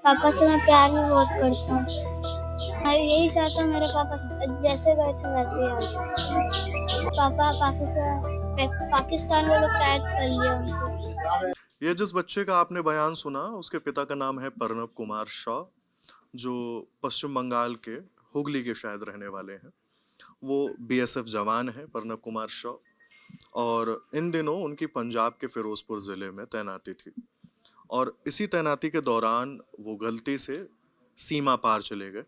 पापा से मैं प्यार भी बहुत करता हूँ। मैं यही चाहता हूँ मेरे पापा जैसे गए थे वैसे ही आ जाए। पापा पाकिस्तान वालों कैद कर लिया उनको। ये जिस बच्चे का आपने बयान सुना, उसके पिता का नाम है प्रणब कुमार शॉ, जो पश्चिम बंगाल के हुगली के शायद रहने वाले हैं। वो बीएसएफ जवान है प्रणब कुमार शॉ, और इन दिनों उनकी पंजाब के फिरोजपुर ज़िले में तैनाती थी। और इसी तैनाती के दौरान वो गलती से सीमा पार चले गए,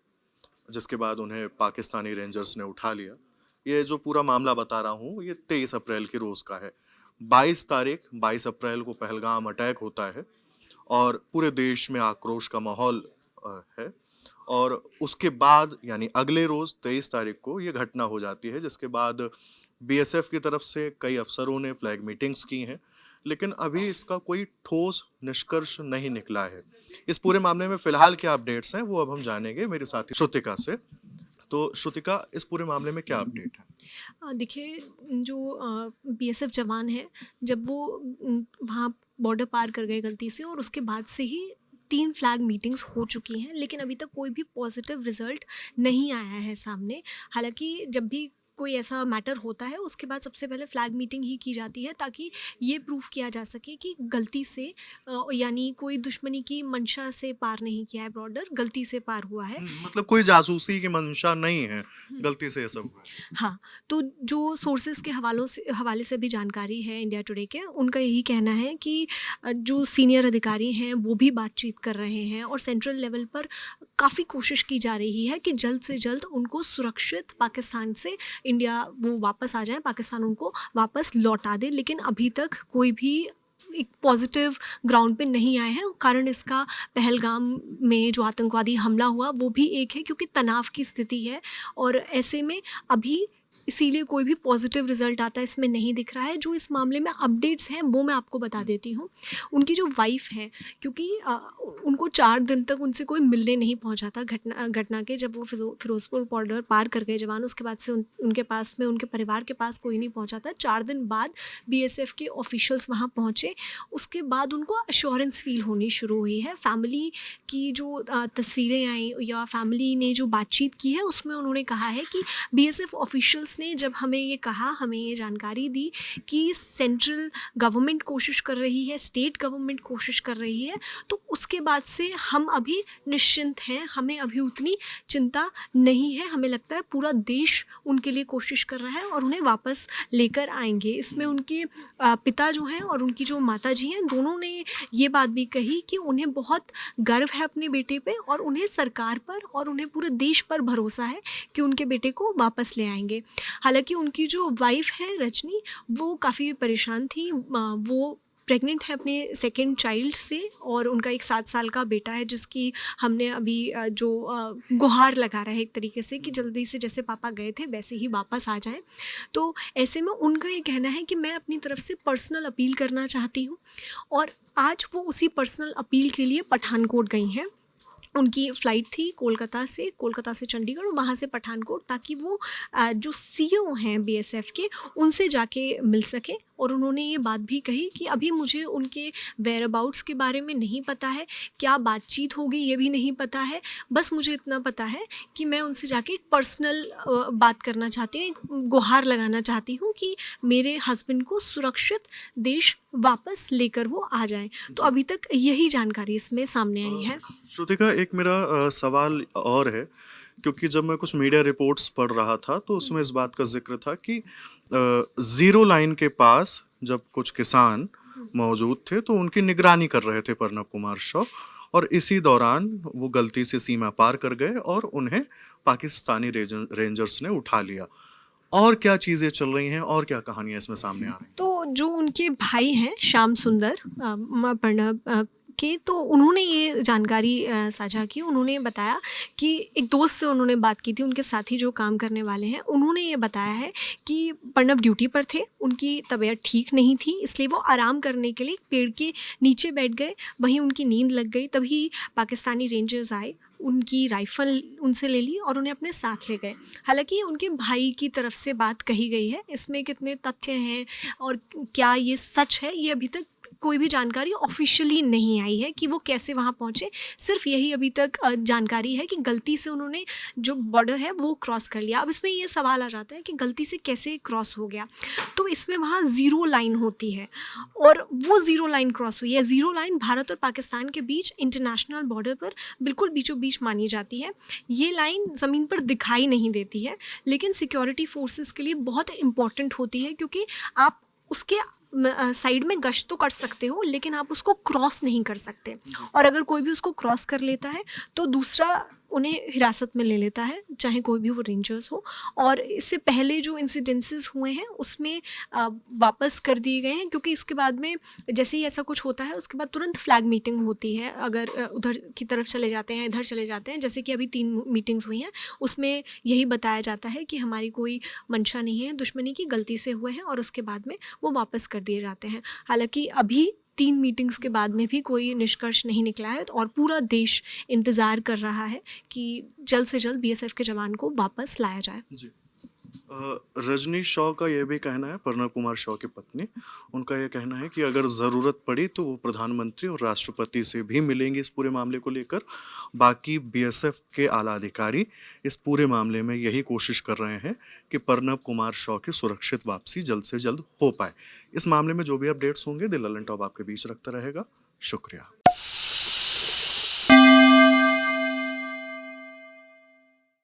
जिसके बाद उन्हें पाकिस्तानी रेंजर्स ने उठा लिया। ये जो पूरा मामला बता रहा हूँ, ये 23 अप्रैल की रोज़ का है। 22 अप्रैल को पहलगाम अटैक होता है और पूरे देश में आक्रोश का माहौल है। और उसके बाद यानी अगले रोज़ 23 तारीख को ये घटना हो जाती है, जिसके बाद बीएसएफ की तरफ से कई अफसरों ने फ्लैग मीटिंग्स की हैं, लेकिन अभी इसका कोई ठोस निष्कर्ष नहीं निकला है। इस पूरे मामले में फ़िलहाल क्या अपडेट्स हैं, वो अब हम जानेंगे मेरे साथी श्रुतिका से। तो श्रुतिका, इस पूरे मामले में क्या अपडेट है? देखिए, जो बीएसएफ जवान हैं, जब वो वहाँ बॉर्डर पार कर गए गलती से, और उसके बाद से ही 3 फ्लैग मीटिंग्स हो चुकी हैं, लेकिन अभी तक कोई भी पॉजिटिव रिजल्ट नहीं आया है सामने। हालांकि जब भी कोई ऐसा मैटर होता है, उसके बाद सबसे पहले फ्लैग मीटिंग ही की जाती है, ताकि ये प्रूफ किया जा सके कि गलती से यानी कोई दुश्मनी की मंशा से पार नहीं किया है बॉर्डर, गलती से पार हुआ है। मतलब कोई जासूसी की मंशा नहीं है, हम्म। गलती से ये सब हुआ है। हाँ, तो जो सोर्सेज़ के हवाले से भी जानकारी है इंडिया टुडे के, उनका यही कहना है कि जो सीनियर अधिकारी हैं वो भी बातचीत कर रहे हैं, और सेंट्रल लेवल पर काफ़ी कोशिश की जा रही है कि जल्द से जल्द उनको सुरक्षित पाकिस्तान से इंडिया वो वापस आ जाएँ, पाकिस्तान उनको वापस लौटा दे। लेकिन अभी तक कोई भी एक पॉजिटिव ग्राउंड पे नहीं आए हैं। कारण इसका पहलगाम में जो आतंकवादी हमला हुआ वो भी एक है, क्योंकि तनाव की स्थिति है, और ऐसे में अभी इसीलिए कोई भी पॉजिटिव रिजल्ट आता है इसमें नहीं दिख रहा है। जो इस मामले में अपडेट्स हैं वो मैं आपको बता देती हूँ। उनकी जो वाइफ है, क्योंकि उनको 4 दिन तक उनसे कोई मिलने नहीं पहुँचा था घटना के, जब वो फिरोजपुर बॉर्डर पार कर गए जवान, उसके बाद से उनके पास में, उनके परिवार के पास कोई नहीं पहुँचा था। 4 दिन बाद बीएसएफ के ऑफिशियल्स वहाँ पहुँचे, उसके बाद उनको अश्योरेंस फील होनी शुरू हुई है। फैमिली की जो तस्वीरें आई या फैमिली ने जो बातचीत की है, उसमें उन्होंने कहा है कि बीएसएफ ऑफिशियल्स ने जब हमें ये कहा, हमें ये जानकारी दी कि सेंट्रल गवर्नमेंट कोशिश कर रही है, स्टेट गवर्नमेंट कोशिश कर रही है, तो उसके बाद से हम अभी निश्चिंत हैं, हमें अभी उतनी चिंता नहीं है। हमें लगता है पूरा देश उनके लिए कोशिश कर रहा है और उन्हें वापस लेकर आएंगे। इसमें उनके पिता जो हैं और उनकी जो माता जी हैं, दोनों ने ये बात भी कही कि उन्हें बहुत गर्व है अपने बेटे पे, और उन्हें सरकार पर और उन्हें पूरे देश पर भरोसा है कि उनके बेटे को वापस ले आएंगे। हालांकि उनकी जो वाइफ है रजनी, वो काफ़ी परेशान थी। वो प्रेग्नेंट है अपने सेकेंड चाइल्ड से, और उनका एक 7 साल का बेटा है, जिसकी हमने अभी गुहार लगा रहा है एक तरीके से कि जल्दी से जैसे पापा गए थे वैसे ही वापस आ जाएं। तो ऐसे में उनका ये कहना है कि मैं अपनी तरफ से पर्सनल अपील करना चाहती हूँ, और आज वो उसी पर्सनल अपील के लिए पठानकोट गई हैं। उनकी फ़्लाइट थी कोलकाता से चंडीगढ़ और वहाँ से पठानकोट, ताकि वो जो सीईओ हैं बीएसएफ के, उनसे जाके मिल सकें। और उन्होंने ये बात भी कही कि अभी मुझे उनके वेयर अबाउट्स के बारे में नहीं पता है, क्या बातचीत होगी ये भी नहीं पता है। बस मुझे इतना पता है कि मैं उनसे जाके एक पर्सनल बात करना चाहती हूँ, एक गुहार लगाना चाहती हूँ कि मेरे हस्बैंड को सुरक्षित देश वापस लेकर वो आ जाएं। तो अभी तक यही जानकारी इसमें सामने आई है। श्रुतिका, एक मेरा सवाल और है, क्योंकि जब मैं कुछ मीडिया रिपोर्ट्स पढ़ रहा था तो उसमें इस बात का जिक्र था कि जीरो लाइन के पास जब कुछ किसान मौजूद थे तो उनकी निगरानी कर रहे थे प्रणब कुमार शॉ, और इसी दौरान वो गलती से सीमा पार कर गए और उन्हें पाकिस्तानी रेंजर्स ने उठा लिया। और क्या चीज़ें चल रही हैं और क्या कहानियां इसमें सामने आ रही हैं? तो जो उनके भाई हैं श्याम सुंदर प्रणब के, तो उन्होंने ये जानकारी साझा की। उन्होंने बताया कि एक दोस्त से उन्होंने बात की थी, उनके साथी जो काम करने वाले हैं, उन्होंने ये बताया है कि प्रणब ड्यूटी पर थे, उनकी तबीयत ठीक नहीं थी, इसलिए वो आराम करने के लिए पेड़ के नीचे बैठ गए, वहीं उनकी नींद लग गई। तभी पाकिस्तानी रेंजर्स आए, उनकी राइफ़ल उनसे ले ली और उन्हें अपने साथ ले गए। हालांकि उनके भाई की तरफ से बात कही गई है, इसमें कितने तथ्य हैं और क्या ये सच है, ये अभी तक कोई भी जानकारी ऑफिशियली नहीं आई है कि वो कैसे वहाँ पहुँचे। सिर्फ यही अभी तक जानकारी है कि गलती से उन्होंने जो बॉर्डर है वो क्रॉस कर लिया। अब इसमें ये सवाल आ जाता है कि गलती से कैसे क्रॉस हो गया। तो इसमें वहाँ ज़ीरो लाइन होती है और वो ज़ीरो लाइन क्रॉस हुई है। ज़ीरो लाइन भारत और पाकिस्तान के बीच इंटरनेशनल बॉर्डर पर बिल्कुल बीचों बीच मानी जाती है। ये लाइन ज़मीन पर दिखाई नहीं देती है, लेकिन सिक्योरिटी फोर्सेस के लिए बहुत इम्पॉर्टेंट होती है, क्योंकि आप उसके साइड में गश्त तो कर सकते हो, लेकिन आप उसको क्रॉस नहीं कर सकते। और अगर कोई भी उसको क्रॉस कर लेता है तो दूसरा उन्हें हिरासत में ले लेता है, चाहे कोई भी वो रेंजर्स हो। और इससे पहले जो इंसिडेंसेस हुए हैं उसमें वापस कर दिए गए हैं, क्योंकि इसके बाद में जैसे ही ऐसा कुछ होता है उसके बाद तुरंत फ्लैग मीटिंग होती है। अगर उधर की तरफ चले जाते हैं, इधर चले जाते हैं, जैसे कि अभी 3 मीटिंग्स हुई हैं, उसमें यही बताया जाता है कि हमारी कोई मंशा नहीं है दुश्मनी की, गलती से हुए हैं, और उसके बाद में वो वापस कर दिए जाते हैं। हालांकि अभी 3 मीटिंग्स के बाद में भी कोई निष्कर्ष नहीं निकला है और पूरा देश इंतज़ार कर रहा है कि जल्द से जल्द बीएसएफ के जवान को वापस लाया जाए। जी। रजनी शॉ का ये भी कहना है, प्रणब कुमार शॉ की पत्नी, उनका ये कहना है कि अगर ज़रूरत पड़ी तो वो प्रधानमंत्री और राष्ट्रपति से भी मिलेंगे इस पूरे मामले को लेकर। बाकी बीएसएफ के आला अधिकारी इस पूरे मामले में यही कोशिश कर रहे हैं कि प्रणब कुमार शॉ की सुरक्षित वापसी जल्द से जल्द हो पाए। इस मामले में जो भी अपडेट्स होंगे द ललन टॉप आपके बीच रखता रहेगा। शुक्रिया।